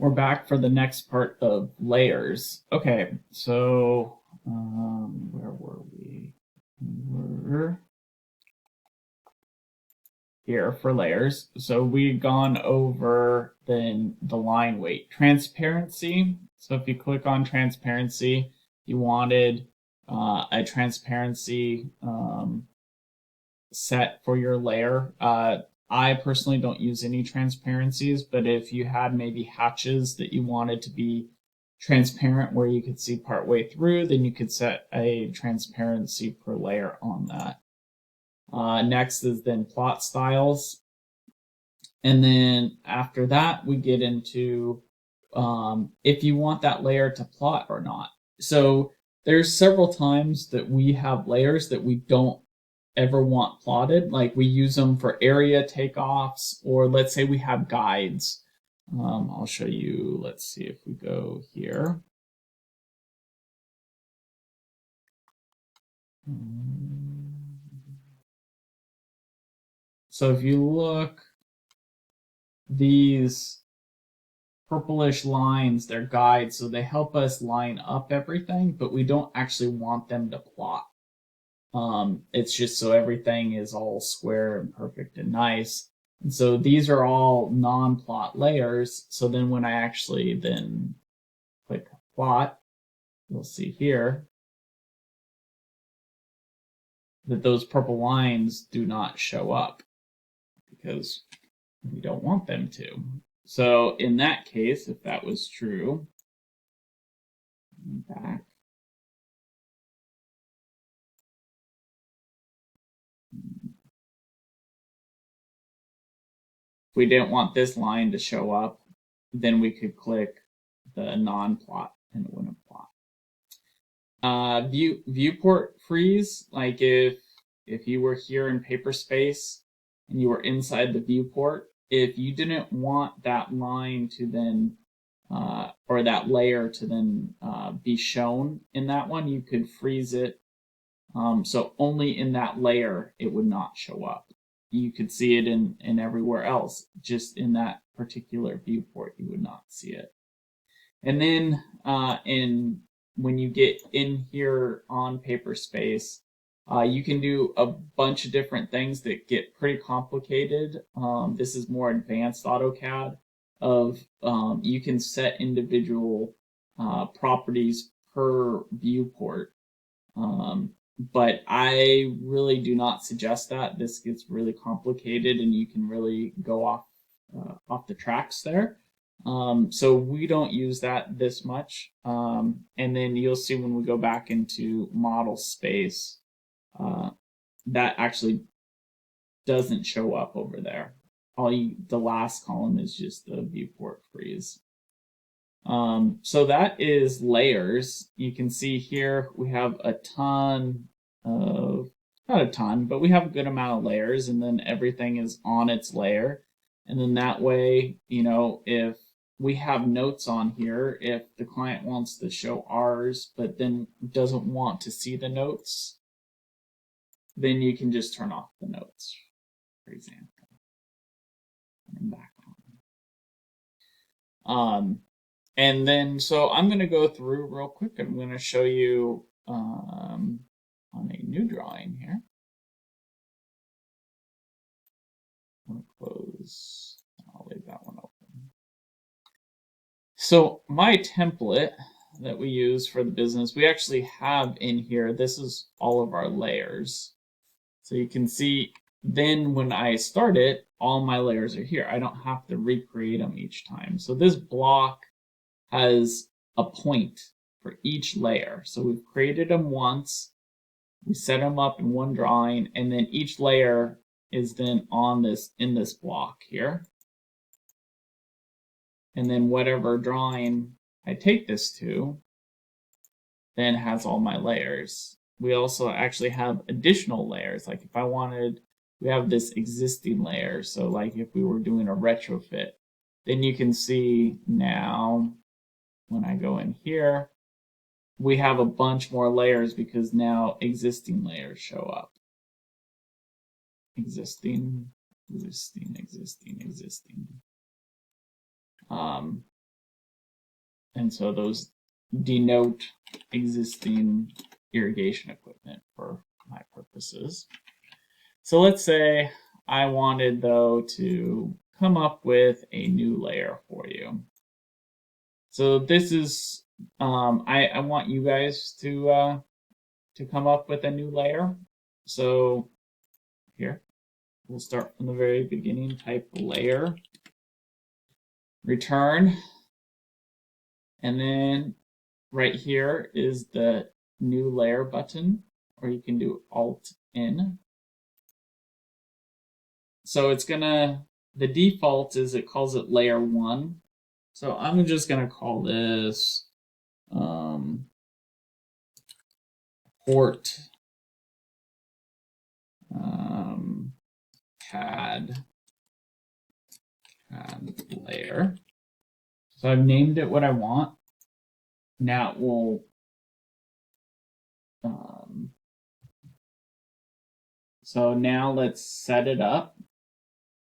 we're back for the next part of layers. Okay, so where were we? We were here for layers. So we've gone over then the line weight. Transparency. So if you click on transparency, you wanted a transparency set for your layer. I personally don't use any transparencies, but if you had maybe hatches that you wanted to be transparent where you could see part way through, then you could set a transparency per layer on that. Next is then plot styles. And then after that, we get into if you want that layer to plot or not. So there's several times that we have layers that we don't ever want plotted. Like we use them for area takeoffs, or let's say we have guides. I'll show you, let's see if we go here. So if you look, these purplish lines, they're guides, so they help us line up everything, but we don't actually want them to plot. It's just so everything is all square and perfect and nice. And so these are all non-plot layers. So then when I actually then click plot, you'll see here that those purple lines do not show up because we don't want them to. So in that case, if that was true, back. If we didn't want this line to show up, then we could click the non-plot and it wouldn't plot. Viewport freeze, like if you were here in paper space and you were inside the viewport, if you didn't want that line to then or that layer to then be shown in that one, you could freeze it. So only in that layer it would not show up. You could see it in everywhere else, just in that particular viewport you would not see it. And then when you get in here on paper space, you can do a bunch of different things that get pretty complicated. This is more advanced AutoCAD of you can set individual properties per viewport. But I really do not suggest that. This gets really complicated and you can really go off the tracks there. So we don't use that this much. And then you'll see when we go back into model space, that actually doesn't show up over there. The last column is just the viewport freeze. So that is layers. You can see here we have a ton of, not a ton, but we have a good amount of layers, and then everything is on its layer. And then that way, if we have notes on here, if the client wants to show ours, but then doesn't want to see the notes, then you can just turn off the notes, for example. And back on. And then, so I'm going to go through real quick. I'm going to show you on a new drawing here. I'm going to close. I'll leave that one open. So my template that we use for the business, we actually have in here, this is all of our layers. So you can see then when I start it, all my layers are here. I don't have to recreate them each time. So this block has a point for each layer. So we've created them once, we set them up in one drawing, and then each layer is then in this block here. And then whatever drawing I take this to then has all my layers. We also actually have additional layers. Like if I wanted, we have this existing layer. So like if we were doing a retrofit, then you can see now when I go in here, we have a bunch more layers because now existing layers show up. Existing. And so those denote existing irrigation equipment for my purposes. So let's say I wanted, though, to come up with a new layer for you. So this is, I want you guys to come up with a new layer. So here, we'll start from the very beginning, type layer, return, and then right here is the new layer button, or you can do Alt N. So it's gonna, the default is it calls it layer 1. So I'm just gonna call this port CAD layer. So I've named it what I want. Now it will so now let's set it up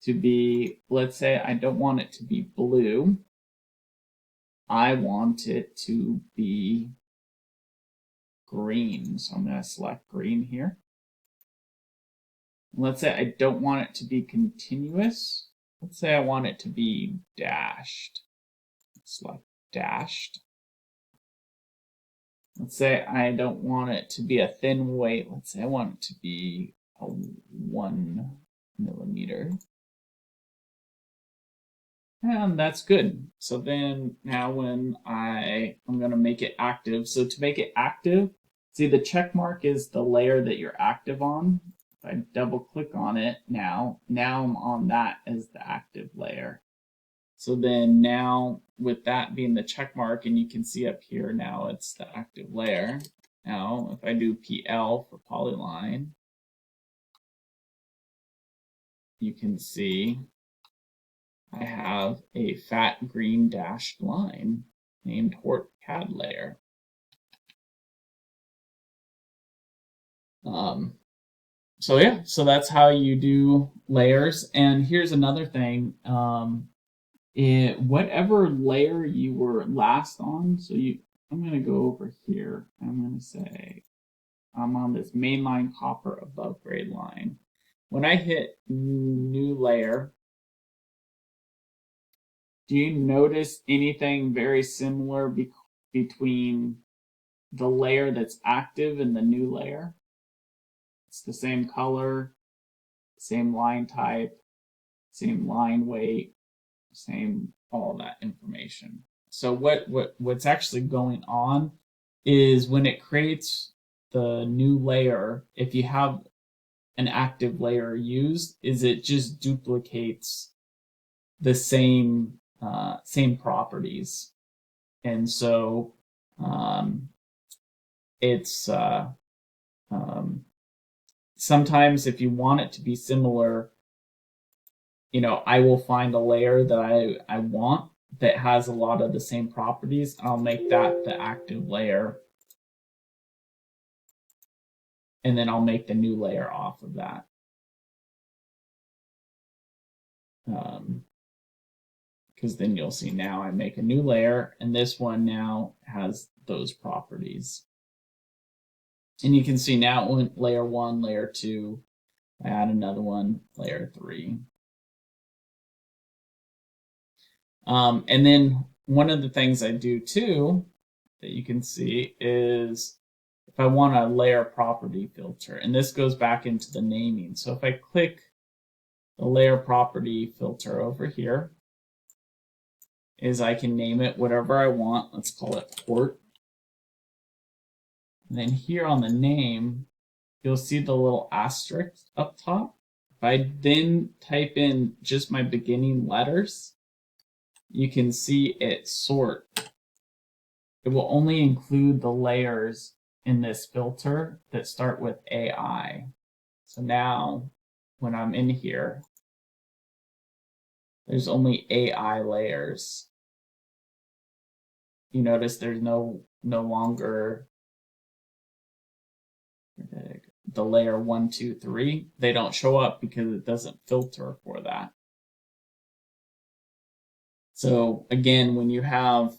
to be, let's say I don't want it to be blue. I want it to be green. So I'm going to select green here. Let's say I don't want it to be continuous. Let's say I want it to be dashed. Select dashed. Let's say I don't want it to be a thin weight. Let's say I want it to be a 1 millimeter. And that's good. So then now when I'm going to make it active. So to make it active, see the check mark is the layer that you're active on. If I double click on it now I'm on that as the active layer. So then now with that being the check mark, and you can see up here now it's the active layer. Now if I do PL for polyline, you can see I have a fat green dashed line named Hort CAD layer. So yeah, so that's how you do layers. And here's another thing. Whatever layer you were last on, so I'm going to go over here. I'm going to say I'm on this mainline copper above grade line. When I hit new layer, do you notice anything very similar between the layer that's active and the new layer? It's the same color, same line type, same line weight, same all that information. So what's actually going on is when it creates the new layer, if you have an active layer used, is it just duplicates the same properties. And so it's sometimes if you want it to be similar, I will find a layer that I want that has a lot of the same properties. I'll make that the active layer. And then I'll make the new layer off of that. Because then you'll see now I make a new layer, and this one now has those properties. And you can see now it went layer 1, layer 2, I add another one, layer 3. And then one of the things I do too that you can see is if I want a layer property filter, and this goes back into the naming. So if I click the layer property filter over here, is I can name it whatever I want. Let's call it port. And then here on the name, you'll see the little asterisk up top. If I then type in just my beginning letters, you can see it sort. It will only include the layers in this filter that start with AI. So now when I'm in here, there's only AI layers. You notice there's no longer the layer 1, 2, 3. They don't show up because it doesn't filter for that. So again, when you have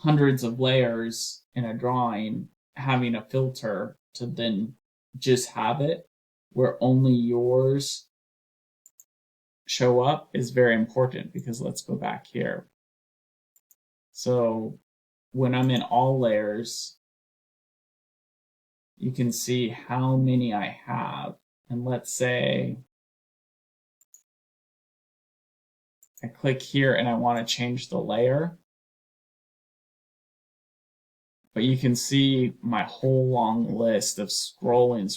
hundreds of layers in a drawing, having a filter to then just have it where only yours show up is very important, because let's go back here. So when I'm in all layers, you can see how many I have. And let's say I click here and I want to change the layer. But you can see my whole long list of scrolling.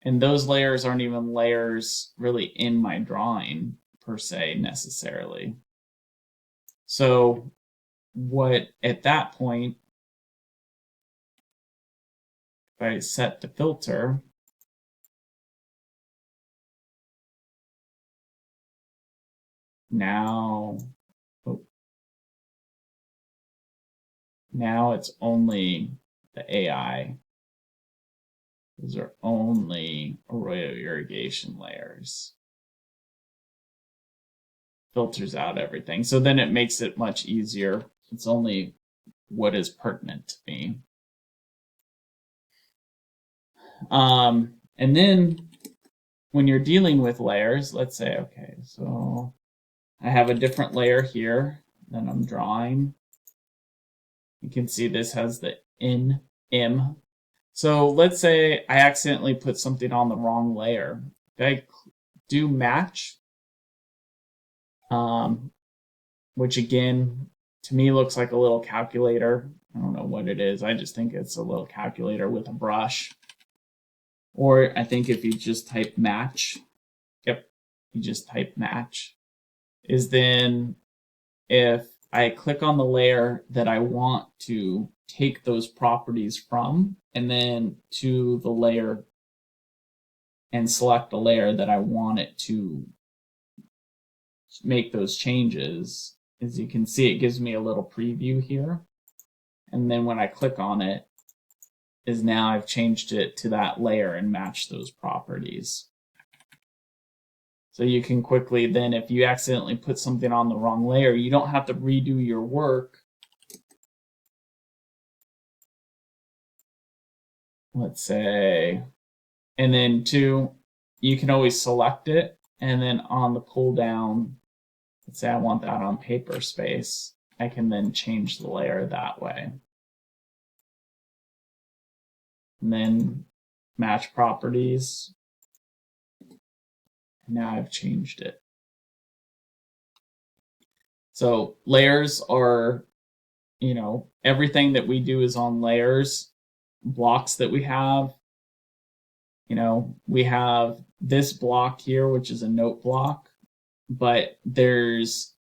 And those layers aren't even layers really in my drawing per se necessarily. So what at that point, if I set the filter, now it's only the AI. Those are only arroyo irrigation layers. Filters out everything. So then it makes it much easier. It's only what is pertinent to me. And then when you're dealing with layers, let's say, okay, so I have a different layer here that I'm drawing. You can see this has the M. So let's say I accidentally put something on the wrong layer. If I do match, which again, to me looks like a little calculator. I don't know what it is. I just think it's a little calculator with a brush. Or I think if you just type match, you just type match, is then if I click on the layer that I want to take those properties from, and then to the layer and select the layer that I want it to make those changes, as you can see, it gives me a little preview here. And then when I click on it, is now I've changed it to that layer and matched those properties. So you can quickly then, if you accidentally put something on the wrong layer, you don't have to redo your work. Let's say, and then you can always select it, and then on the pull down, let's say I want that on paper space, I can then change the layer that way. And then match properties. Now I've changed it. So layers are, everything that we do is on layers. Blocks that we have, we have this block here, which is a note block, but there's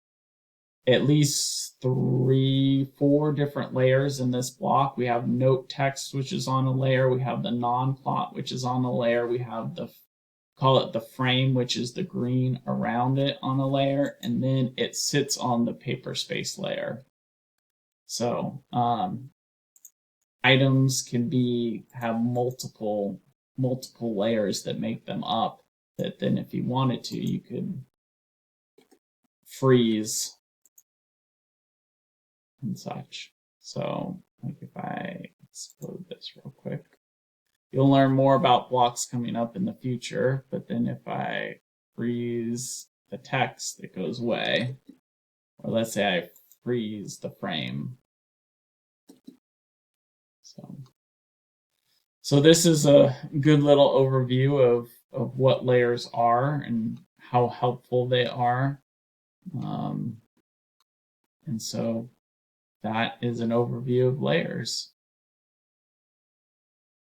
at least 3-4 different layers in this block. We have note text, which is on a layer. We have the non-plot, which is on a layer. We have call it the frame, which is the green around it, on a layer. And then it sits on the paper space layer. So items can have multiple layers that make them up, that then if you wanted to, you could freeze and such. So like if I explode this real quick, you'll learn more about blocks coming up in the future, but then if I freeze the text, it goes away. Or let's say I freeze the frame. So this is a good little overview of what layers are and how helpful they are. And so that is an overview of layers.